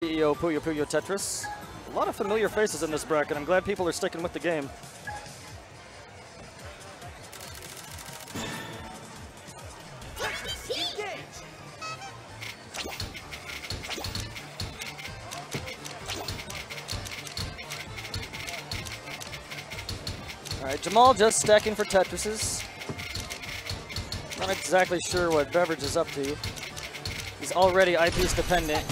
CEO Puyo Puyo Tetris. A lot of familiar faces in this bracket. I'm glad people are sticking with the game. Alright, Jamal just stacking for Tetrises. Not exactly sure what Beverage is up to. He's already eyepiece dependent.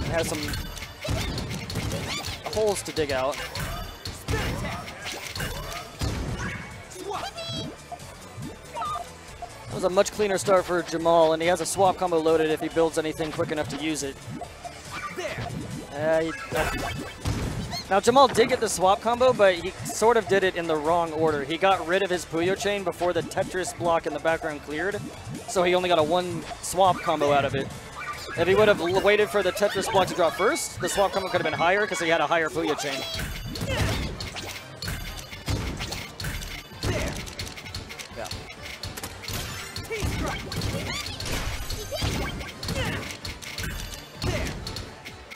Has some holes to dig out. That was a much cleaner start for Jamal, and he has a swap combo loaded if he builds anything quick enough to use it. Now Jamal did get the swap combo, but he sort of did it in the wrong order. He got rid of his Puyo chain before the Tetris block in the background cleared, so he only got a one swap combo out of it. If he would have waited for the Tetris block to drop first, the swap combo could have been higher because he had a higher Puyo chain. Yeah.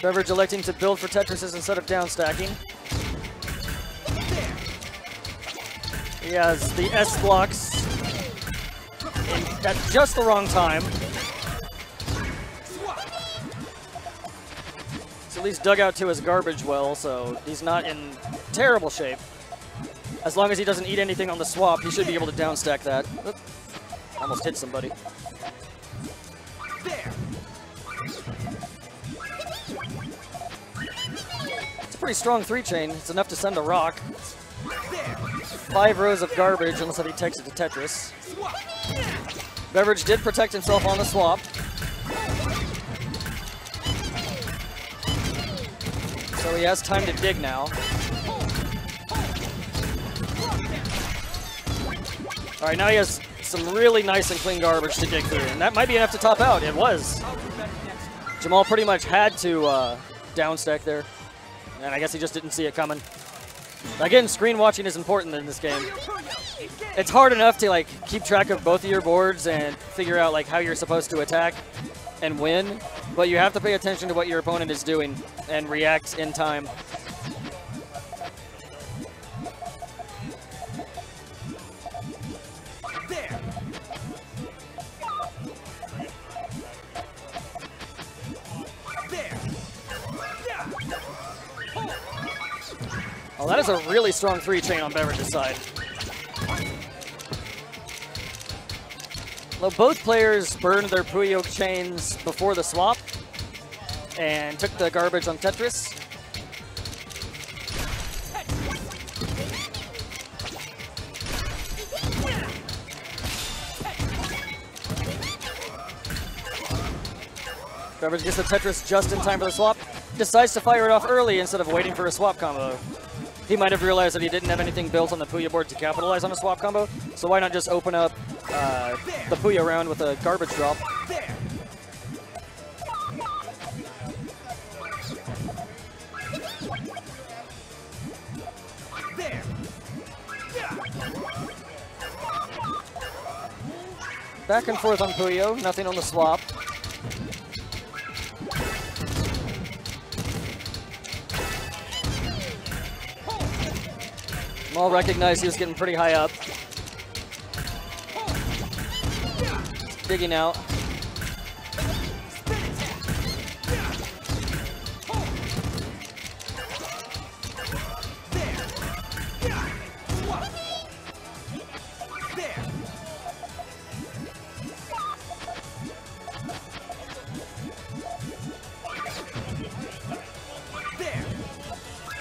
Beverage electing to build for Tetrises instead of down stacking. He has the S blocks at just the wrong time. At least dug out to his garbage well, so he's not in terrible shape. As long as he doesn't eat anything on the swap, he should be able to downstack that. Oop. Almost hit somebody. It's a pretty strong 3-chain. It's enough to send a rock. 5 rows of garbage, unless if he takes it to Tetris. Beverage did protect himself on the swap. So he has time to dig now. All right, now he has some really nice and clean garbage to dig through, and that might be enough to top out. It was. Jamal pretty much had to downstack there, and I guess he just didn't see it coming. Again, screen watching is important in this game. It's hard enough to like keep track of both of your boards and figure out like how you're supposed to attack and win, but you have to pay attention to what your opponent is doing and react in time. Oh, that is a really strong 3-chain on Beverage's side. Well, both players burned their Puyo chains before the swap and took the garbage on Tetris. Beverage gets the Tetris just in time for the swap. Decides to fire it off early instead of waiting for a swap combo. He might have realized that he didn't have anything built on the Puyo board to capitalize on a swap combo, so why not just open up the Puyo round with a garbage drop. Back and forth on Puyo, nothing on the swap. Jamal recognized he was getting pretty high up. Digging out.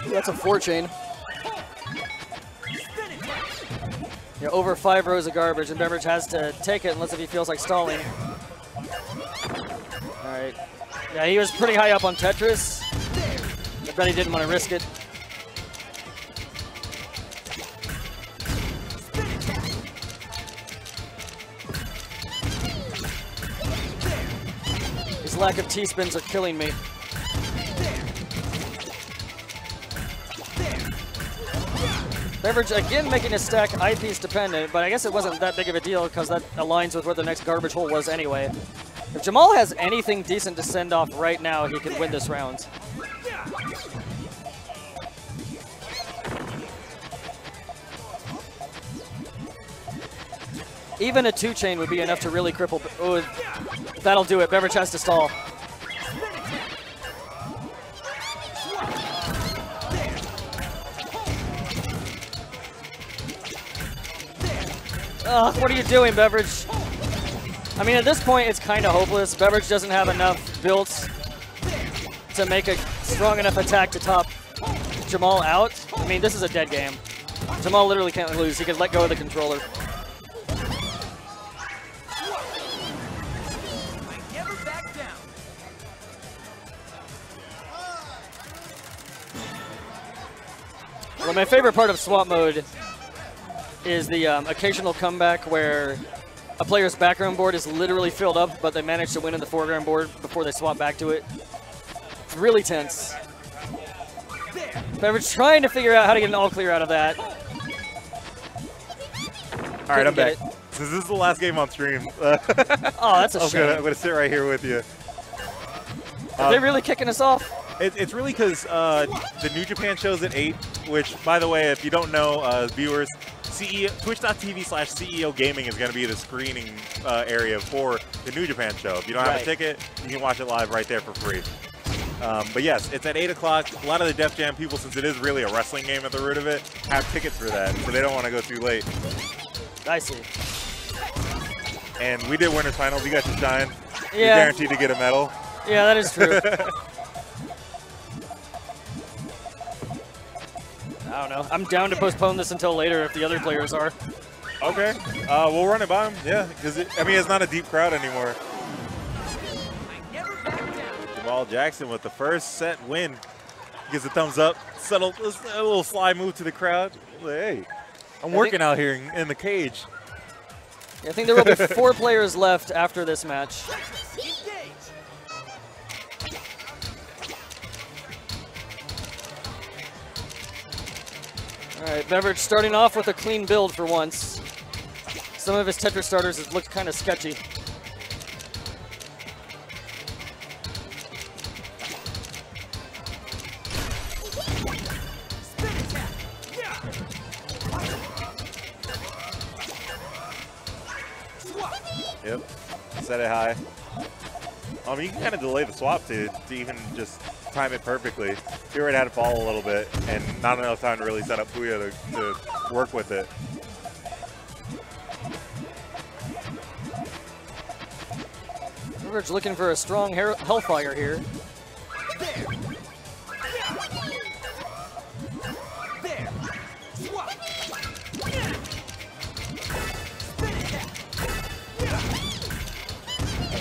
Ooh, that's a 4-chain. Yeah, over 5 rows of garbage, and Beverage has to take it unless if he feels like stalling. All right. Yeah, he was pretty high up on Tetris. I bet he didn't want to risk it. His lack of T-spins are killing me. Beverage again making his stack eyepiece dependent, but I guess it wasn't that big of a deal because that aligns with where the next garbage hole was anyway. If Jamal has anything decent to send off right now, he can win this round. Even a 2-chain would be enough to really cripple. Oh, that'll do it. Beverage has to stall. What are you doing, Beverage? I mean, at this point, it's kind of hopeless. Beverage doesn't have enough builds to make a strong enough attack to top Jamal out. I mean, this is a dead game. Jamal literally can't lose. He can let go of the controller. Well, my favorite part of swap mode is the occasional comeback where a player's background board is literally filled up, but they manage to win in the foreground board before they swap back to it. It's really tense. Beverage trying to figure out how to get an all clear out of that. All right, I'm back. Since this is the last game on stream. Oh, that's a shame. I'm gonna sit right here with you. Are they really kicking us off? It's really because the New Japan show's at 8, which, by the way, if you don't know, viewers, Twitch.tv/CEO Gaming is going to be the screening area for the New Japan show. If you don't have a ticket, you can watch it live right there for free. But yes, it's at 8 o'clock. A lot of the Def Jam people, since it is really a wrestling game at the root of it, have tickets for that, so they don't want to go too late. I see. And we did Winners Finals. You got to shine. Yeah. You're guaranteed to get a medal. Yeah, that is true. I don't know. I'm down to postpone this until later if the other players are. Okay. We'll run it by him. Yeah, because I mean, it's not a deep crowd anymore. Jamal Jackson with the first set win. Gives a thumbs up. Settle a little slide move to the crowd. Hey, I'm working out here in the cage. Yeah, I think there will be 4 players left after this match. All right, Beverage starting off with a clean build for once. Some of his Tetris starters have looked kind of sketchy. Yep, set it high. I mean, you can kind of delay the swap to even just time it perfectly. He already had to fall a little bit, and not enough time to really set up Puyo to work with it. Beverage looking for a strong Hellfire here.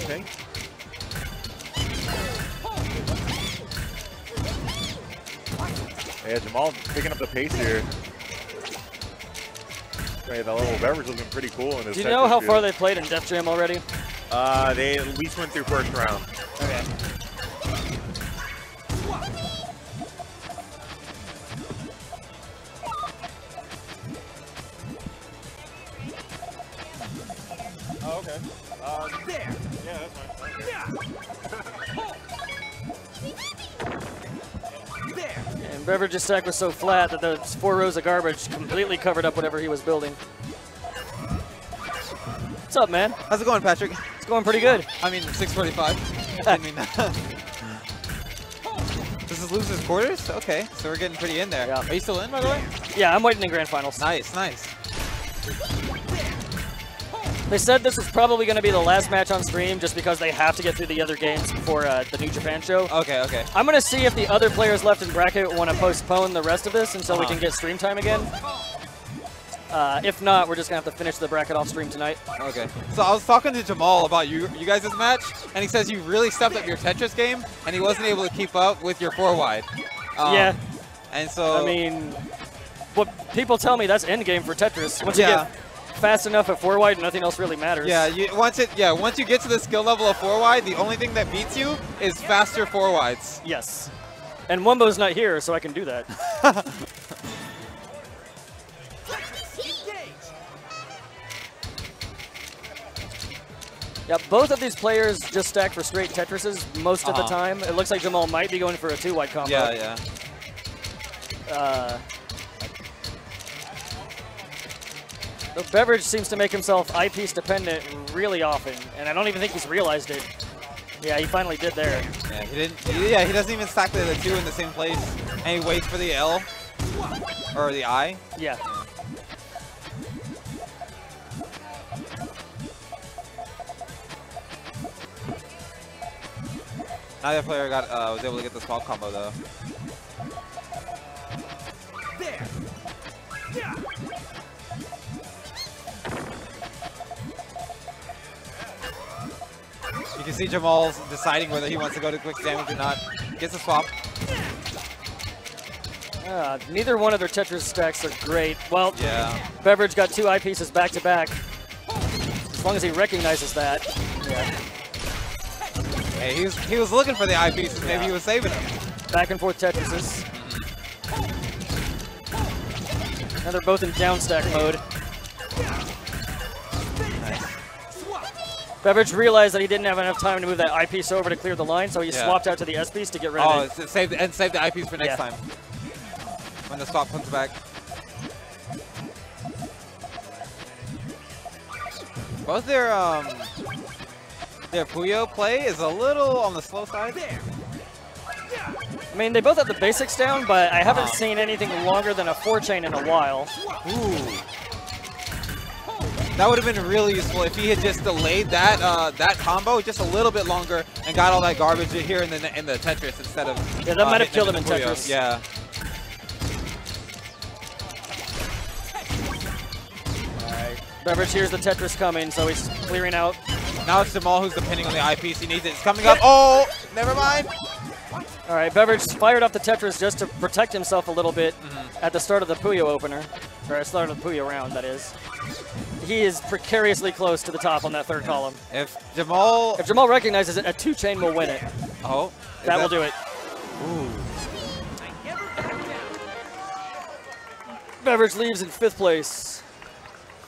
Okay. Yeah, Jamal picking up the pace here. Hey, that little Beverage looking pretty cool in this. Do you know how far they played in Def Jam already? They at least went through first round. Okay. Oh, okay. There. Yeah, that's fine. And Beverage's stack was so flat that those 4 rows of garbage completely covered up whatever he was building. What's up, man? How's it going, Patrick? It's going pretty good. I mean, 6:45. I mean, this is losers quarters? Okay, so we're getting pretty in there. Yeah. Are you still in, by the way? Yeah, I'm waiting in grand finals. Nice, nice. They said this was probably going to be the last match on stream just because they have to get through the other games before the New Japan show. Okay, okay. I'm going to see if the other players left in bracket want to postpone the rest of this until we can get stream time again. If not, we're just going to have to finish the bracket off stream tonight. Okay. So I was talking to Jamal about you guys' match, and he says you really stepped up your Tetris game, and he wasn't able to keep up with your 4-wide. Yeah. And so... I mean, what people tell me, that's end game for Tetris. Once you get fast enough at 4-wide, nothing else really matters. Yeah, once you get to the skill level of 4-wide, the only thing that beats you is faster 4-wides. Yes. And Wumbo's not here, so I can do that. Yeah, both of these players just stack for straight Tetrises most of the time. It looks like Jamal might be going for a 2-wide combo. Yeah, Though Beverage seems to make himself eyepiece dependent really often, and I don't even think he's realized it. Yeah, he finally did there. Yeah, he didn't. Yeah, he doesn't even stack the 2 in the same place, and he waits for the L or the I. Yeah. Neither player was able to get the swap combo though. There. Yeah. You can see Jamal's deciding whether he wants to go to quick damage or not. Gets a swap. Neither one of their Tetris stacks are great. Well, yeah. Beverage got 2 eyepieces back to back. As long as he recognizes that. Yeah. Hey, he was looking for the eyepieces. Maybe he was saving them. Back and forth Tetrises. And they're both in down stack mode. Beverage realized that he didn't have enough time to move that eyepiece over to clear the line, so he swapped out to the S-piece to get rid of it. Oh, save the eyepiece for next time. When the swap comes back. Both their Puyo play is a little on the slow side. I mean, they both have the basics down, but I haven't seen anything longer than a 4-chain in a while. Ooh. That would have been really useful if he had just delayed that that combo just a little bit longer and got all that garbage here in the Tetris instead of. Yeah, that might have killed him in Tetris. Yeah. All right. Beverage hears the Tetris coming, so he's clearing out. Now it's Jamal who's depending on the eyepiece. He needs it. It's coming up. Oh, never mind. All right, Beverage fired off the Tetris just to protect himself a little bit at the start of the Puyo opener, or at the start of the Puyo round, that is. He is precariously close to the top on that 3rd column. If Jamal recognizes it, a 2-chain will win it. Oh, that will do it. Ooh. Beverage leaves in 5th place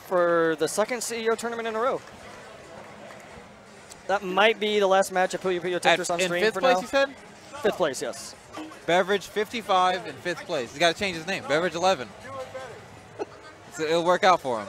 for the 2nd CEO tournament in a row. That might be the last match of Puyo Puyo Tetris on stream for now. In 5th place, you said? 5th place, yes. Beverage 55 in 5th place. He's got to change his name. Beverage 11. So it'll work out for him.